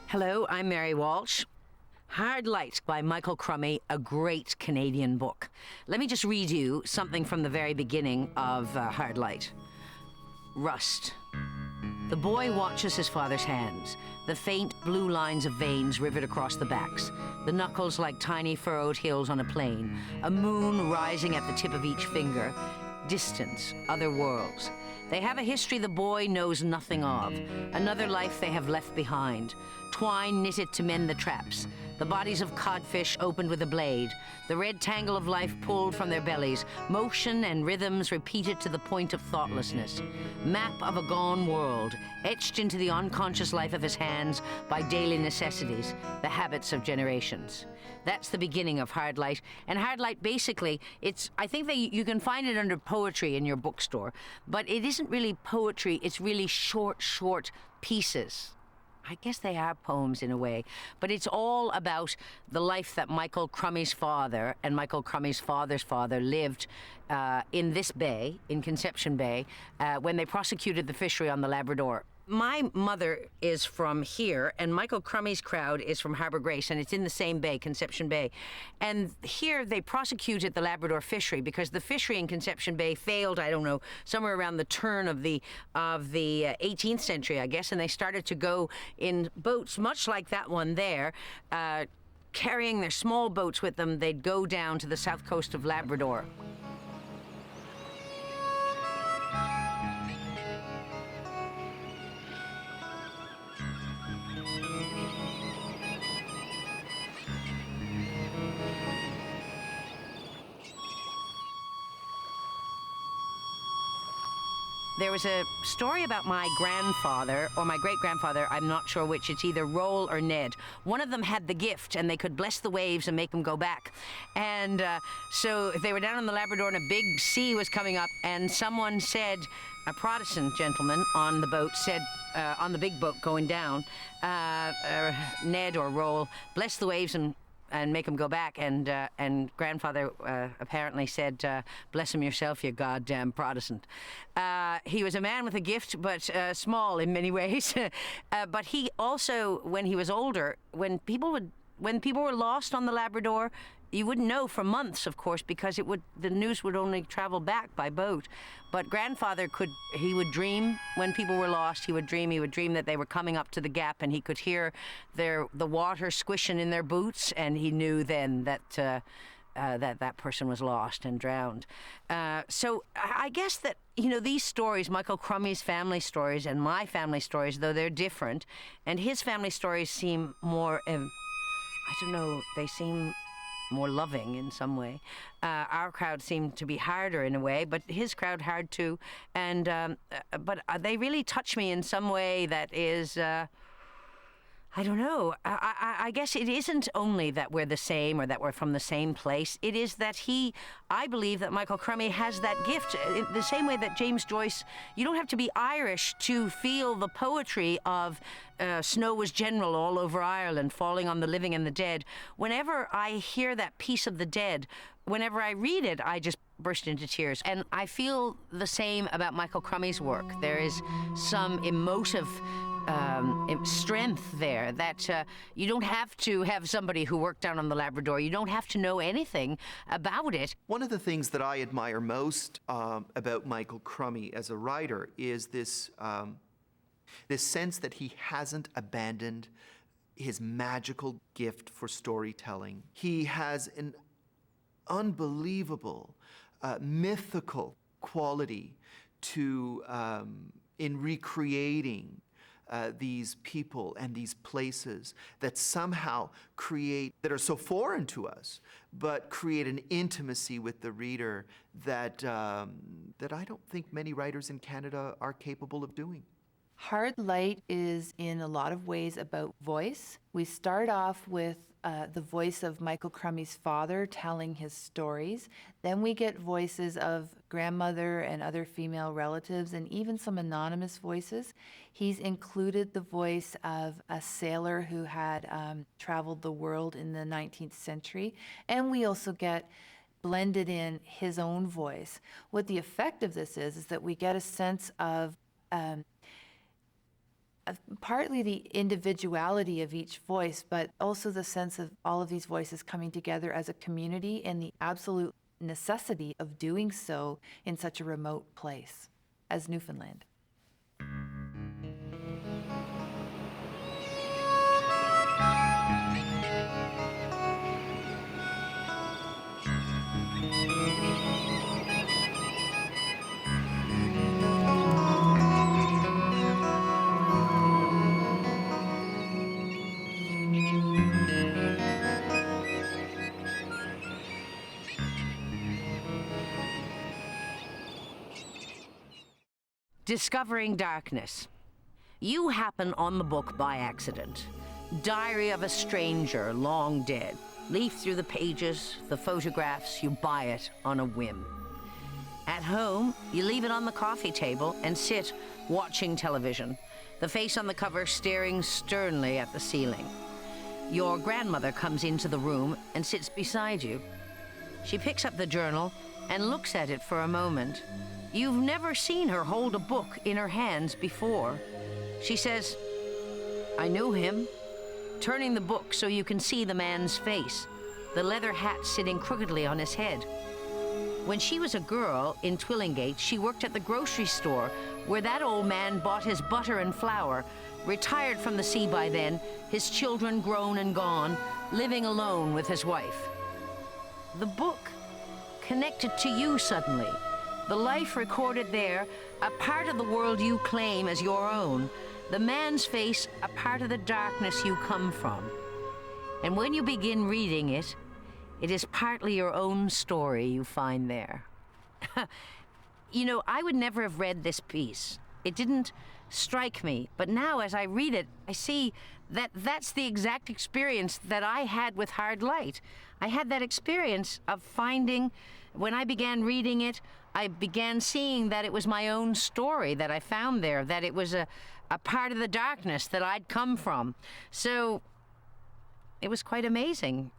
Hello, I'm Mary Walsh. Hard Light by Michael Crummey, a great Canadian book. Let me just read you something from the very beginning of Hard Light. Rust. The boy watches his father's hands, the faint blue lines of veins riveted across the backs, the knuckles like tiny furrowed hills on a plain, a moon rising at the tip of each finger, distance, other worlds. They have a history the boy knows nothing of, another life they have left behind, twine knitted to mend the traps, the bodies of codfish opened with a blade, the red tangle of life pulled from their bellies, motion and rhythms repeated to the point of thoughtlessness. Map of a gone world, etched into the unconscious life of his hands by daily necessities, the habits of generations. That's the beginning of Hard Light. And Hard Light, basically, I think that you can find it under poetry in your bookstore, but it isn't really poetry, it's really short pieces. I guess they are poems in a way, but it's all about the life that Michael Crummey's father and Michael Crummey's father's father lived in this bay, in Conception Bay, when they prosecuted the fishery on the Labrador. My mother is from here, and Michael Crummey's crowd is from Harbour Grace, and it's in the same bay, Conception Bay. And here they prosecuted the Labrador fishery because the fishery in Conception Bay failed, I don't know, somewhere around the turn of the 18th century, I guess, and they started to go in boats, much like that one there, carrying their small boats with them. They'd go down to the south coast of Labrador. There was a story about my grandfather, or my great-grandfather, I'm not sure which, it's either Roll or Ned. One of them had the gift, and they could bless the waves and make them go back. And so they were down on the Labrador, and a big sea was coming up, and someone said, a Protestant gentleman on the boat said, on the big boat going down, Ned or Roll, bless the waves and make him go back, and grandfather apparently said, bless him yourself, you goddamn Protestant. He was a man with a gift, but small in many ways. But he also, when he was older, when people were lost on the Labrador, you wouldn't know for months, of course, because the news would only travel back by boat. But grandfather he would dream when people were lost. He would dream that they were coming up to the gap, and he could hear the water squishing in their boots, and he knew then that that person was lost and drowned. So I guess that, these stories, Michael Crummey's family stories and my family stories, though they're different, and his family stories seem more, they seem more loving in some way. Our crowd seemed to be harder in a way, but his crowd hard too. And but they really touch me in some way that is, I don't know. I guess it isn't only that we're the same or that we're from the same place. It is that I believe that Michael Crummey has that gift. In the same way that James Joyce, you don't have to be Irish to feel the poetry of Snow was general all over Ireland, falling on the living and the dead. Whenever I hear that piece of the dead, whenever I read it, I just burst into tears. And I feel the same about Michael Crummey's work. There is some emotive strength there that you don't have to have somebody who worked down on the Labrador. You don't have to know anything about it. One of the things that I admire most about Michael Crummey as a writer is this sense that he hasn't abandoned his magical gift for storytelling. He has an unbelievable mythical quality to in recreating these people and these places that somehow that are so foreign to us, but create an intimacy with the reader that I don't think many writers in Canada are capable of doing. Hard Light is in a lot of ways about voice. We start off with the voice of Michael Crummey's father telling his stories. Then we get voices of grandmother and other female relatives, and even some anonymous voices. He's included the voice of a sailor who had traveled the world in the 19th century. And we also get blended in his own voice. What the effect of this is that we get a sense of partly the individuality of each voice, but also the sense of all of these voices coming together as a community and the absolute necessity of doing so in such a remote place as Newfoundland. Discovering Darkness. You happen on the book by accident. Diary of a Stranger, Long Dead. Leaf through the pages, the photographs, you buy it on a whim. At home, you leave it on the coffee table and sit watching television, the face on the cover staring sternly at the ceiling. Your grandmother comes into the room and sits beside you. She picks up the journal and looks at it for a moment. You've never seen her hold a book in her hands before. She says, "I knew him," turning the book so you can see the man's face, the leather hat sitting crookedly on his head. When she was a girl in Twillingate, she worked at the grocery store where that old man bought his butter and flour, retired from the sea by then, his children grown and gone, living alone with his wife. The book connected to you suddenly. The life recorded there, a part of the world you claim as your own. The man's face, a part of the darkness you come from. And when you begin reading it, it is partly your own story you find there. You know, I would never have read this piece. It didn't strike me. But now as I read it, I see that that's the exact experience that I had with Hard Light. I had that experience of finding, when I began reading it, I began seeing that it was my own story that I found there, that it was a part of the darkness that I'd come from. So it was quite amazing.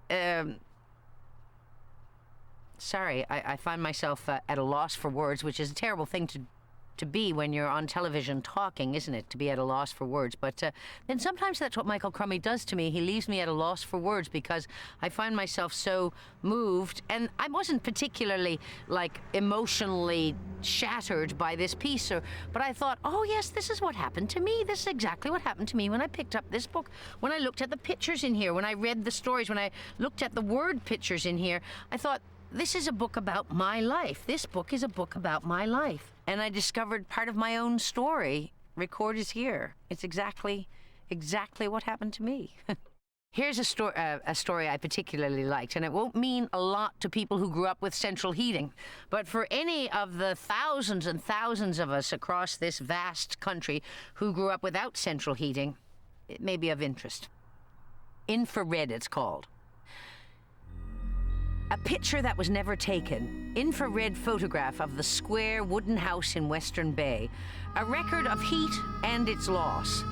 Sorry, I find myself at a loss for words, which is a terrible thing to be when you're on television talking, isn't it? To be at a loss for words. But then sometimes that's what Michael Crummey does to me. He leaves me at a loss for words because I find myself so moved. And I wasn't particularly, like, emotionally shattered by this piece, but I thought, oh yes, this is what happened to me. This is exactly what happened to me when I picked up this book. When I looked at the pictures in here, when I read the stories, when I looked at the word pictures in here, I thought, this is a book about my life. This book is a book about my life. And I discovered part of my own story recorded here. It's exactly what happened to me. Here's a story I particularly liked, and it won't mean a lot to people who grew up with central heating, but for any of the thousands and thousands of us across this vast country who grew up without central heating, it may be of interest. Infrared, it's called. A picture that was never taken, infrared photograph of the square wooden house in Western Bay, a record of heat and its loss.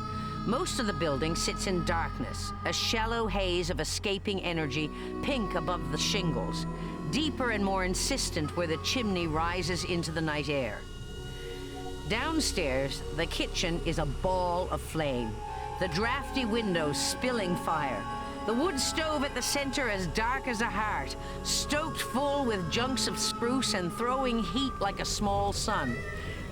Most of the building sits in darkness, a shallow haze of escaping energy, pink above the shingles, deeper and more insistent where the chimney rises into the night air. Downstairs, the kitchen is a ball of flame, the drafty windows spilling fire. The wood stove at the center as dark as a heart, stoked full with junks of spruce and throwing heat like a small sun.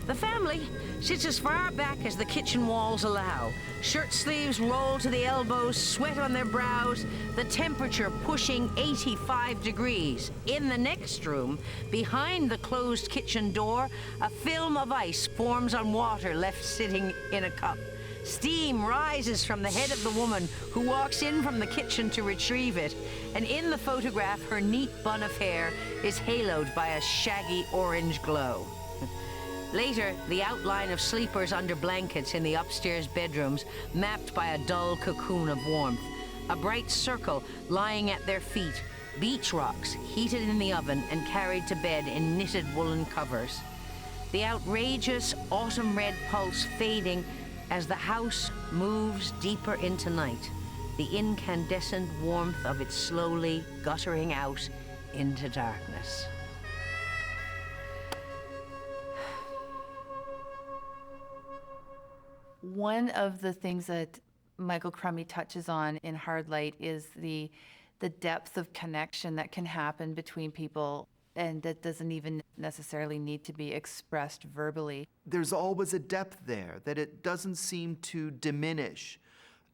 The family sits as far back as the kitchen walls allow, shirt sleeves rolled to the elbows, sweat on their brows, the temperature pushing 85 degrees. In the next room, behind the closed kitchen door, a film of ice forms on water left sitting in a cup. Steam rises from the head of the woman who walks in from the kitchen to retrieve it, and in the photograph, her neat bun of hair is haloed by a shaggy orange glow. Later, the outline of sleepers under blankets in the upstairs bedrooms, mapped by a dull cocoon of warmth. A bright circle lying at their feet, beach rocks heated in the oven and carried to bed in knitted woolen covers. The outrageous autumn red pulse fading as the house moves deeper into night, the incandescent warmth of it slowly guttering out into darkness. One of the things that Michael Crummey touches on in Hard Light is the depth of connection that can happen between people, and that doesn't even necessarily need to be expressed verbally. There's always a depth there, that it doesn't seem to diminish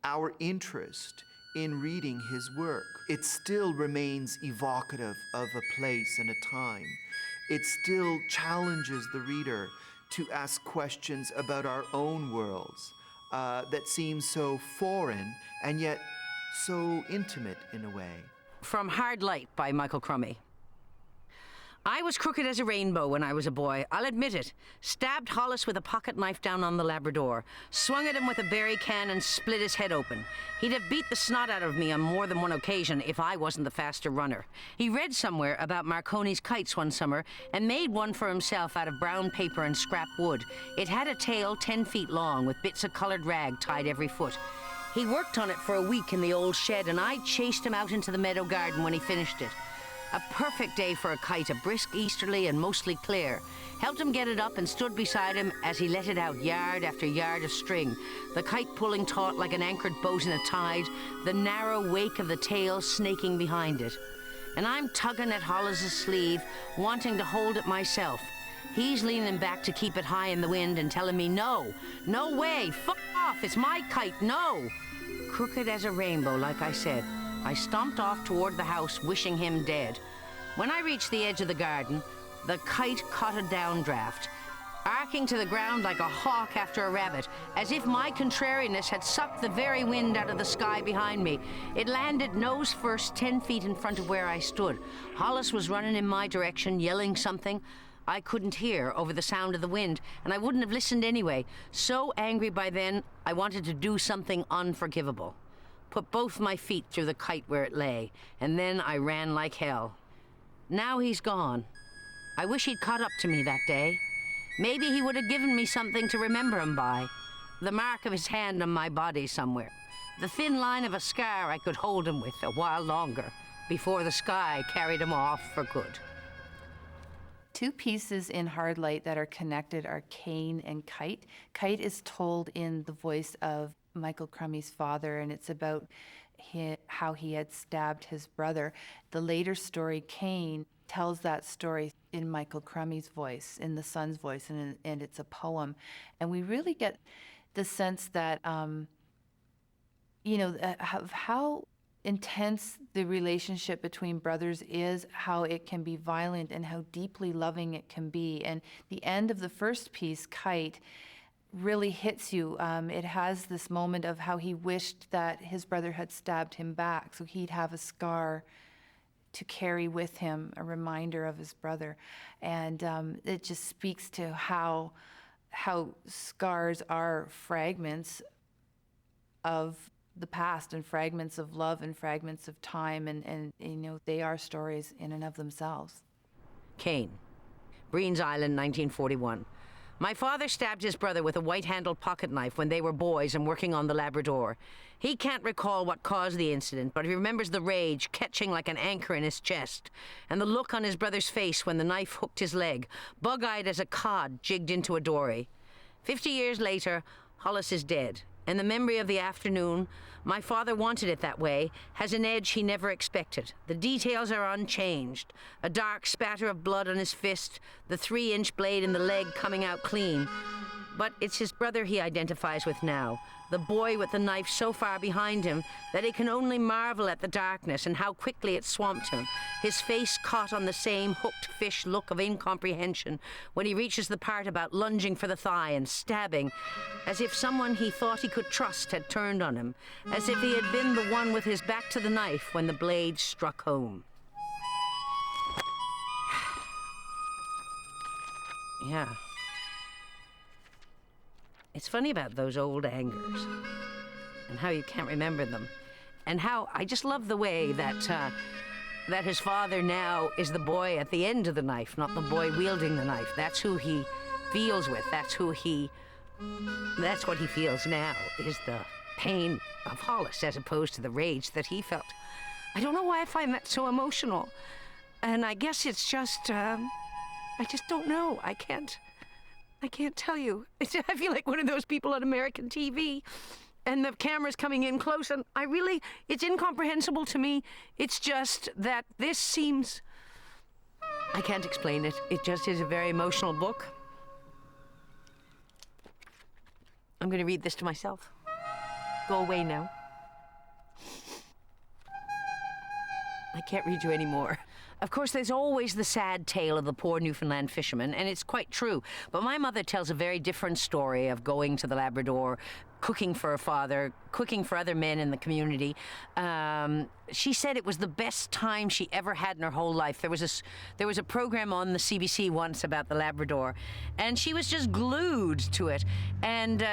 our interest in reading his work. It still remains evocative of a place and a time. It still challenges the reader to ask questions about our own worlds that seem so foreign and yet so intimate in a way. From Hard Light by Michael Crummey. I was crooked as a rainbow when I was a boy, I'll admit it. Stabbed Hollis with a pocket knife down on the Labrador, swung at him with a berry can and split his head open. He'd have beat the snot out of me on more than one occasion if I wasn't the faster runner. He read somewhere about Marconi's kites one summer and made one for himself out of brown paper and scrap wood. It had a tail 10 feet long with bits of colored rag tied every foot. He worked on it for a week in the old shed, and I chased him out into the meadow garden when he finished it. A perfect day for a kite, a brisk easterly and mostly clear. Helped him get it up and stood beside him as he let it out yard after yard of string, the kite pulling taut like an anchored boat in a tide, the narrow wake of the tail snaking behind it. And I'm tugging at Hollis's sleeve, wanting to hold it myself. He's leaning back to keep it high in the wind and telling me, no way, fuck off, it's my kite, no. Crooked as a rainbow, like I said. I stomped off toward the house, wishing him dead. When I reached the edge of the garden, the kite caught a downdraft, arcing to the ground like a hawk after a rabbit, as if my contrariness had sucked the very wind out of the sky behind me. It landed nose first 10 feet in front of where I stood. Hollis was running in my direction, yelling something I couldn't hear over the sound of the wind, and I wouldn't have listened anyway. So angry by then, I wanted to do something unforgivable. Put both my feet through the kite where it lay, and then I ran like hell. Now he's gone. I wish he'd caught up to me that day. Maybe he would have given me something to remember him by. The mark of his hand on my body somewhere. The thin line of a scar I could hold him with a while longer, before the sky carried him off for good. Two pieces in Hard Light that are connected are Cane and Kite. Kite is told in the voice of Michael Crummey's father, and it's about how he had stabbed his brother. The later story, Cane, tells that story in Michael Crummey's voice, in the son's voice, and it's a poem. And we really get the sense that, of how intense the relationship between brothers is, how it can be violent and how deeply loving it can be. And the end of the first piece, Kite, really hits you. It has this moment of how he wished that his brother had stabbed him back, so he'd have a scar to carry with him, a reminder of his brother. And it just speaks to how scars are fragments of the past and fragments of love and fragments of time, and they are stories in and of themselves. Cane, Breens Island, 1941. My father stabbed his brother with a white-handled pocket knife when they were boys and working on the Labrador. He can't recall what caused the incident, but he remembers the rage catching like an anchor in his chest, and the look on his brother's face when the knife hooked his leg, bug-eyed as a cod jigged into a dory. 50 years later, Hollis is dead, and the memory of the afternoon, my father wanted it that way, has an edge he never expected. The details are unchanged. A dark spatter of blood on his fist, the 3-inch blade in the leg coming out clean. But it's his brother he identifies with now, the boy with the knife so far behind him that he can only marvel at the darkness and how quickly it swamped him, his face caught on the same hooked fish look of incomprehension when he reaches the part about lunging for the thigh and stabbing, as if someone he thought he could trust had turned on him, as if he had been the one with his back to the knife when the blade struck home. Yeah. It's funny about those old angers and how you can't remember them, and how I just love the way that that his father now is the boy at the end of the knife, not the boy wielding the knife. That's who he feels with. That's what he feels now, is the pain of Hollis as opposed to the rage that he felt. I don't know why I find that so emotional, and I guess it's just I just don't know. I can't I can't tell you. I feel like one of those people on American TV. And the camera's coming in close, and it's incomprehensible to me. It's just that this seems... I can't explain it. It just is a very emotional book. I'm going to read this to myself. Go away now. I can't read you anymore. Of course, there's always the sad tale of the poor Newfoundland fisherman, and it's quite true. But my mother tells a very different story of going to the Labrador, cooking for her father, cooking for other men in the community. She said it was the best time she ever had in her whole life. There was a program on the CBC once about the Labrador, and she was just glued to it. And,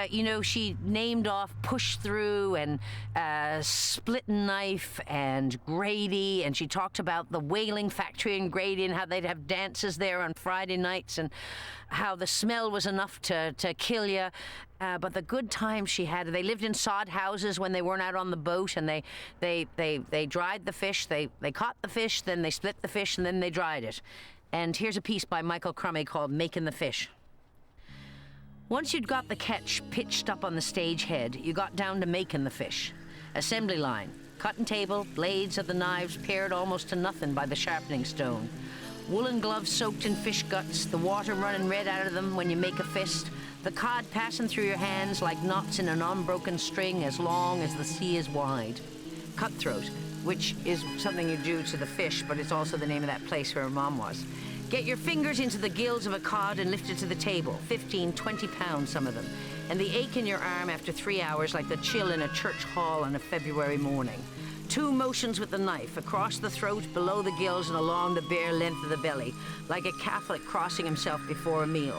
she named off Push Through and Split Knife and Grady, and she talked about the whaling factory in Grady and how they'd have dances there on Friday nights and how the smell was enough to kill you. But the good times she had, they lived in sod houses when they weren't out on the boat, and they dried the fish, they caught the fish, then they split the fish, and then they dried it. And here's a piece by Michael Crummey called Making the Fish. Once you'd got the catch pitched up on the stage head, you got down to making the fish. Assembly line, cutting table, blades of the knives pared almost to nothing by the sharpening stone. Woolen gloves soaked in fish guts, the water running red out of them when you make a fist, the cod passing through your hands like knots in an unbroken string as long as the sea is wide. Cutthroat, which is something you do to the fish, but it's also the name of that place where her mom was. Get your fingers into the gills of a cod and lift it to the table, 15, 20 pounds, some of them, and the ache in your arm after 3 hours like the chill in a church hall on a February morning. 2 motions with the knife, across the throat, below the gills, and along the bare length of the belly, like a Catholic crossing himself before a meal.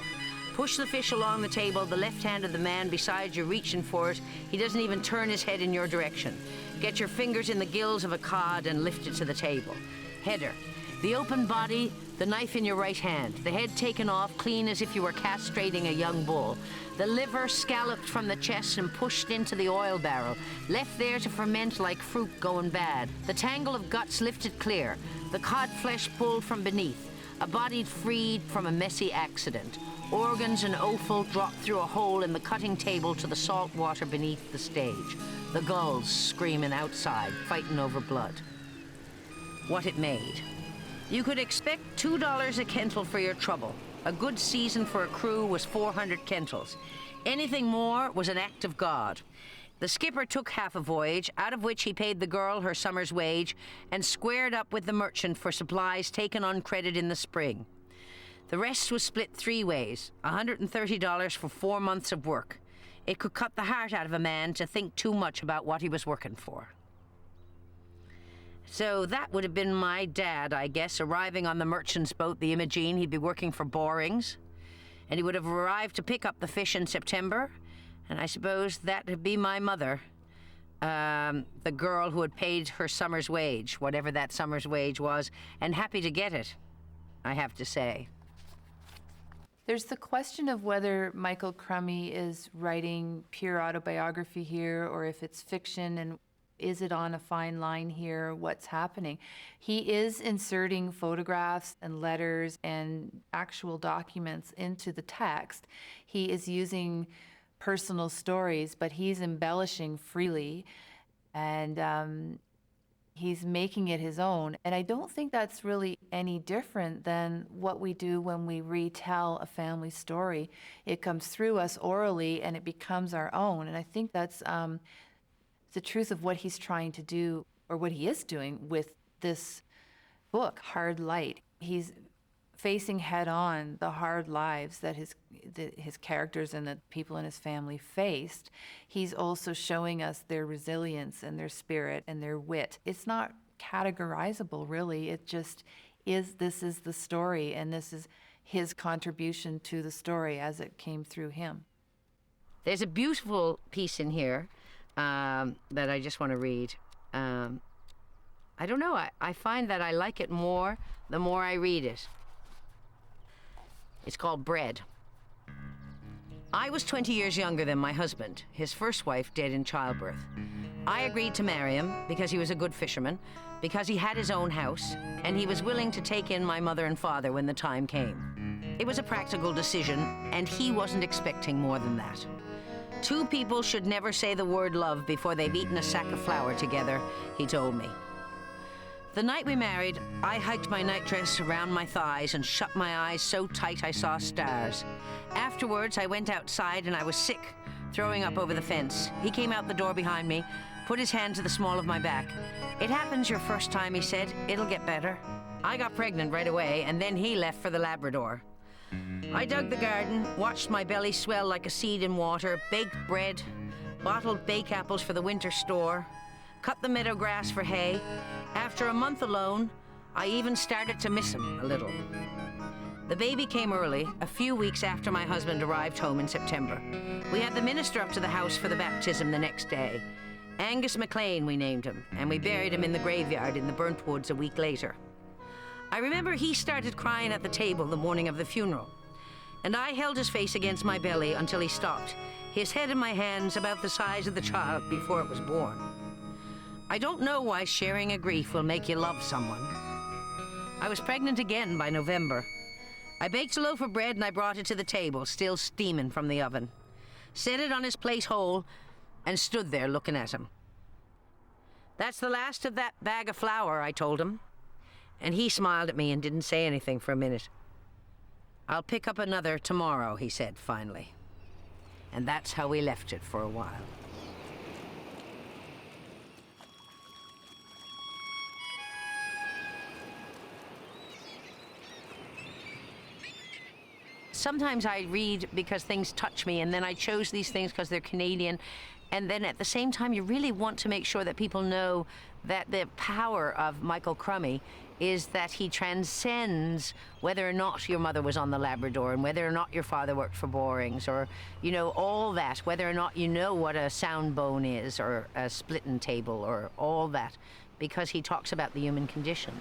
Push the fish along the table, the left hand of the man beside you reaching for it. He doesn't even turn his head in your direction. Get your fingers in the gills of a cod and lift it to the table. Header. The open body, the knife in your right hand, the head taken off clean as if you were castrating a young bull. The liver scalloped from the chest and pushed into the oil barrel, left there to ferment like fruit going bad. The tangle of guts lifted clear, the cod flesh pulled from beneath, a body freed from a messy accident. Organs and offal dropped through a hole in the cutting table to the salt water beneath the stage. The gulls screaming outside, fighting over blood. What it made. You could expect $2 a kental for your trouble. A good season for a crew was 400 kentals. Anything more was an act of God. The skipper took half a voyage, out of which he paid the girl her summer's wage and squared up with the merchant for supplies taken on credit in the spring. The rest was split 3 ways, $130 for 4 months of work. It could cut the heart out of a man to think too much about what he was working for. So that would have been my dad, I guess, arriving on the merchant's boat, the Imogene. He'd be working for Borings, and he would have arrived to pick up the fish in September, and I suppose that would be my mother, the girl who had paid her summer's wage, whatever that summer's wage was, and happy to get it, I have to say. There's the question of whether Michael Crummey is writing pure autobiography here or if it's fiction, and is it on a fine line here? What's happening? He is inserting photographs and letters and actual documents into the text. He is using personal stories, but he's embellishing freely, and he's making it his own. And I don't think that's really any different than what we do when we retell a family story. It comes through us orally and it becomes our own. And I think that's the truth of what he's trying to do, or what he is doing with this book, Hard Light. He's facing head on the hard lives that his characters and the people in his family faced. He's also showing us their resilience and their spirit and their wit. It's not categorizable, really. It just is, this is the story, and this is his contribution to the story as it came through him. There's a beautiful piece in here that I just want to read. I don't know, I find that I like it more the more I read it. It's called Bread. I was 20 years younger than my husband, his first wife dead in childbirth. I agreed to marry him because he was a good fisherman, because he had his own house, and he was willing to take in my mother and father when the time came. It was a practical decision, and he wasn't expecting more than that. 2 people should never say the word love before they've eaten a sack of flour together, he told me. The night we married, I hiked my nightdress around my thighs and shut my eyes so tight I saw stars. Afterwards, I went outside and I was sick, throwing up over the fence. He came out the door behind me, put his hand to the small of my back. "It happens your first time," he said. "It'll get better." I got pregnant right away, and then he left for the Labrador. I dug the garden, watched my belly swell like a seed in water, baked bread, bottled bake apples for the winter store, cut the meadow grass for hay. After a month alone, I even started to miss him a little. The baby came early, a few weeks after my husband arrived home in September. We had the minister up to the house for the baptism the next day. Angus MacLean, we named him, and we buried him in the graveyard in the burnt woods a week later. I remember he started crying at the table the morning of the funeral, and I held his face against my belly until he stopped, his head in my hands about the size of the child before it was born. I don't know why sharing a grief will make you love someone. I was pregnant again by November. I baked a loaf of bread and I brought it to the table, still steaming from the oven. Set it on his plate whole and stood there looking at him. "That's the last of that bag of flour," I told him. And he smiled at me and didn't say anything for a minute. "I'll pick up another tomorrow," he said finally. And that's how we left it for a while. Sometimes I read because things touch me, and then I chose these things because they're Canadian. And then at the same time, you really want to make sure that people know that the power of Michael Crummey is that he transcends whether or not your mother was on the Labrador and whether or not your father worked for Borings, or, you know, all that, whether or not you know what a sound bone is or a splitting table or all that, because he talks about the human condition.